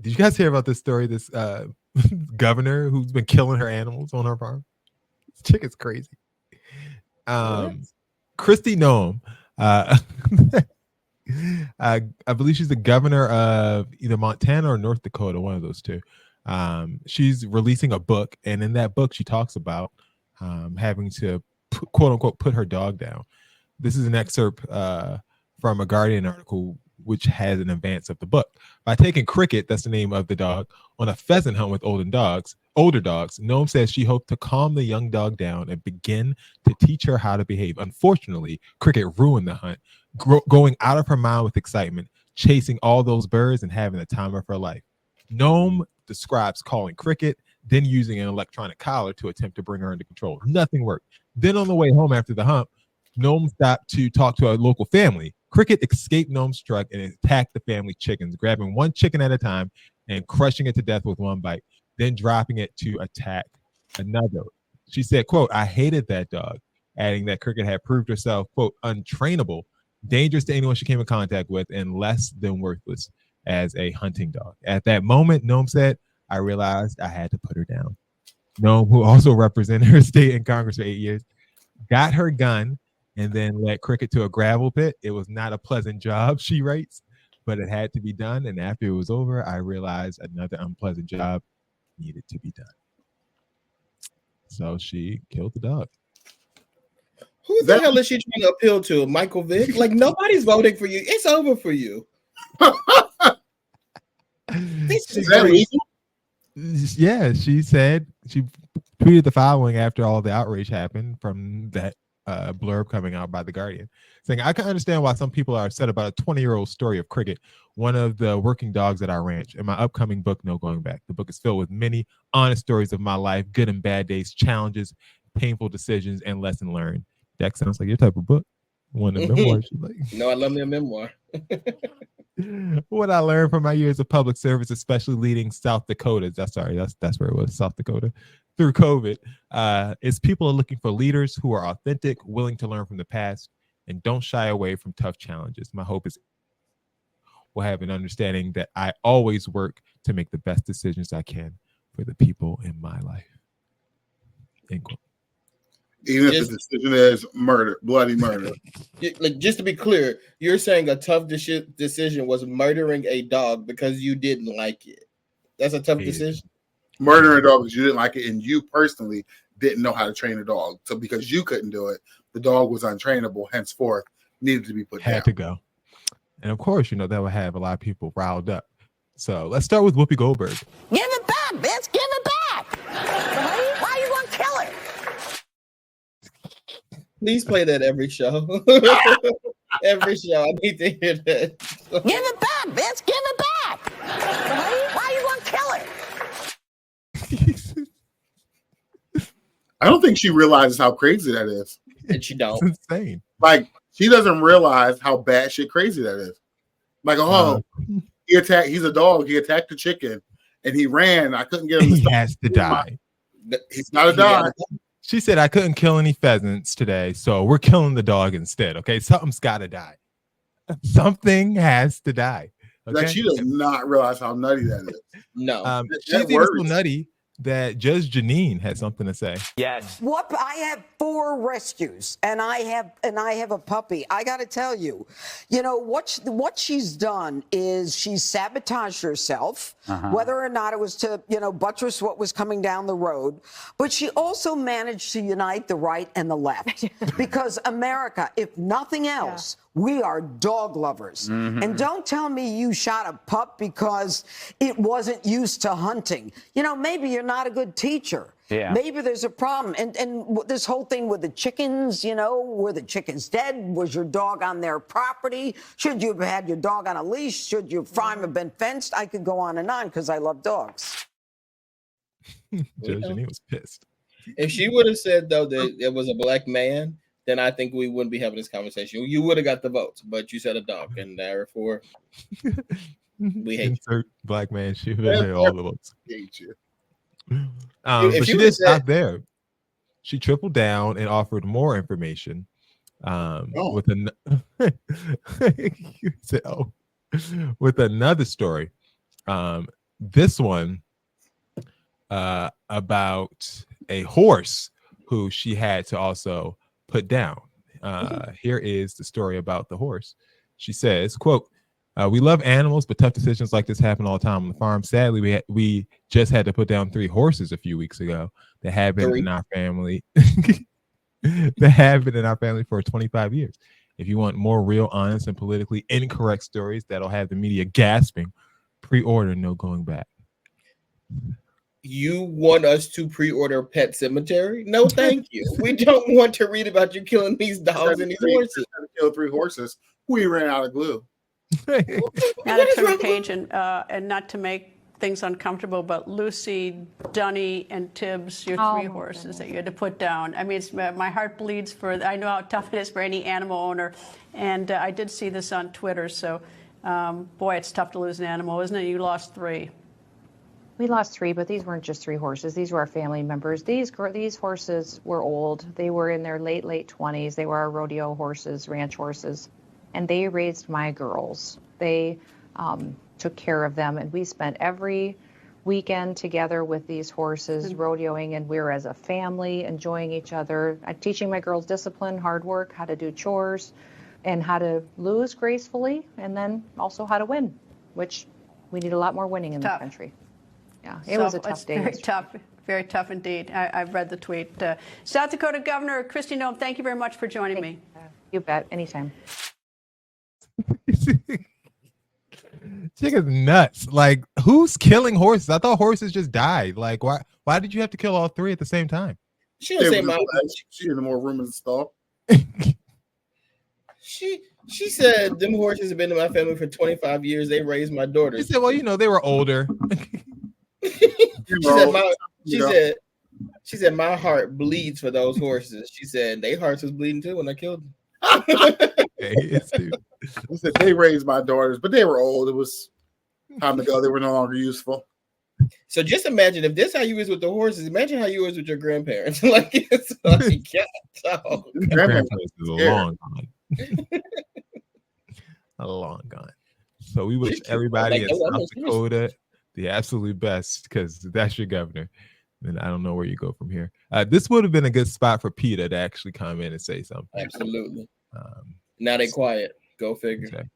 Did you guys hear about this story? This governor who's been killing her animals on her farm. This chick is crazy. Kristi Noem. I believe she's the governor of either Montana or North Dakota, one of those two. She's releasing a book, and in that book, she talks about having to quote unquote put her dog down. This is an excerpt from a Guardian article which has an advance of the book. By taking Cricket, that's the name of the dog, on a pheasant hunt with older dogs, Noem says she hoped to calm the young dog down and begin to teach her how to behave. Unfortunately, Cricket ruined the hunt, going out of her mind with excitement, chasing all those birds and having the time of her life. Noem describes calling Cricket, then using an electronic collar to attempt to bring her under control. Nothing worked. Then on the way home after the hunt, Noem stopped to talk to a local family. Cricket escaped Noem's truck and attacked the family chickens, grabbing one chicken at a time and crushing it to death with one bite, then dropping it to attack another. She said, quote, "I hated that dog," adding that Cricket had proved herself, quote, untrainable, dangerous to anyone she came in contact with, and less than worthless as a hunting dog. At that moment, Noem said, "I realized I had to put her down." Noem, who also represented her state in Congress for 8 years, got her gun and then led Cricket to a gravel pit. It was not a pleasant job, she writes, but it had to be done. And after it was over, I realized another unpleasant job needed to be done. So she killed the dog. Who the hell is she trying to appeal to? Michael Vick? Like, nobody's voting for you. It's over for you. Yeah, she said, she tweeted the following after all the outrage happened from that blurb coming out by The Guardian, saying, "I can understand why some people are upset about a 20-year-old story of Cricket, one of the working dogs at our ranch. In my upcoming book, No Going Back, the book is filled with many honest stories of my life, good and bad days, challenges, painful decisions, and lesson learned." That sounds like your type of book. One of the memoirs you like. No, I love me a memoir. What I learned from my years of public service, especially leading South Dakota, that's where it was, South Dakota, through COVID, is people are looking for leaders who are authentic, willing to learn from the past, and don't shy away from tough challenges. My hope is we'll have an understanding that I always work to make the best decisions I can for the people in my life. End quote. Even if the decision is murder, bloody murder. Like, just to be clear, you're saying a tough decision was murdering a dog because you didn't like it. That's a tough decision. Murdering a dog because you didn't like it, and you personally didn't know how to train a dog. So because you couldn't do it, the dog was untrainable, henceforth needed to be put down. Had to go. And of course, that would have a lot of people riled up. So let's start with Whoopi Goldberg. Give it back, bitch. Give it back. Why are you going to kill it? Please play that every show. Every show. I need to hear that. Give it back, bitch. Give it back. Why are you going to kill it? I don't think she realizes how crazy that is. And she don't. It's insane. Like, she doesn't realize how batshit crazy that is. Like, he's a dog. He attacked the chicken and he ran. I couldn't get him to stop. He has to die. He's got to die. She said, "I couldn't kill any pheasants today, so we're killing the dog instead." Okay, something's got to die. Something has to die. Okay? Like, she does not realize how nutty that is. No, she's even so nutty that Judge Janine had something to say. Yes. What? I have 4 rescues, and I have a puppy. I got to tell you, what she's done is she's sabotaged herself, whether or not it was to buttress what was coming down the road. But she also managed to unite the right and the left, because America, if nothing else. Yeah. We are dog lovers. Mm-hmm. And don't tell me you shot a pup because it wasn't used to hunting. Maybe you're not a good teacher. Yeah. Maybe there's a problem. And this whole thing with the chickens, were the chickens dead? Was your dog on their property? Should you have had your dog on a leash? Should your farm have been fenced? I could go on and on because I love dogs. Judge Janine was pissed. If she would have said, though, that it was a black man, then I think we wouldn't be having this conversation. You would have got the votes, but you said a dog, and therefore we hate you. Black man, she would have had all the votes. Hate you. But she did stop there. She tripled down and offered more information with with another story. this one about a horse who she had to also put down. Here is the story about the horse. She says, quote, we love animals, but tough decisions like this happen all the time on the farm. Sadly, we just had to put down 3 horses a few weeks ago that have been in our family. That have been in our family for 25 years. If you want more real, honest, and politically incorrect stories that'll have the media gasping, pre-order No Going Back. You want us to pre-order Pet Cemetery? No, thank you. We don't want to read about you killing these dogs and these horses. Kill 3 horses. We ran out of glue. Not to turn the page and not to make things uncomfortable, but Lucy, Dunny, and Tibbs, your 3 horses that you had to put down. I mean, my heart bleeds for. I know how tough it is for any animal owner, and I did see this on Twitter. So, boy, it's tough to lose an animal, isn't it? You lost 3. We lost 3, but these weren't just 3 horses. These were our family members. These horses were old. They were in their late 20s. They were our rodeo horses, ranch horses, and they raised my girls. They took care of them, and we spent every weekend together with these horses, rodeoing, and we were as a family enjoying each other, teaching my girls discipline, hard work, how to do chores, and how to lose gracefully, and then also how to win, which we need a lot more winning in the country. Yeah, it was a tough day. Very tough indeed. I've read the tweet. South Dakota Governor Kristi Noem, thank you very much for joining me. You bet, anytime. Chick is nuts. Like, who's killing horses? I thought horses just died. Like, why did you have to kill all 3 at the same time? She didn't say my. She had more room in the stall. She said them horses have been in my family for 25 years. They raised my daughters. She said, well, you know, they were older. She said my heart bleeds for those horses. She said their hearts was bleeding too when I killed them. He said they raised my daughters, but they were old. It was time ago. They were no longer useful. So just imagine if this how you was with the horses. Imagine how you was with your grandparents. Like it's like grandparents is a long gone. A long gone. So we wish everybody in South Dakota the absolute best, because that's your governor. And I don't know where you go from here. This would have been a good spot for PETA to actually come in and say something. Absolutely. Now they quiet. Go figure. Exactly.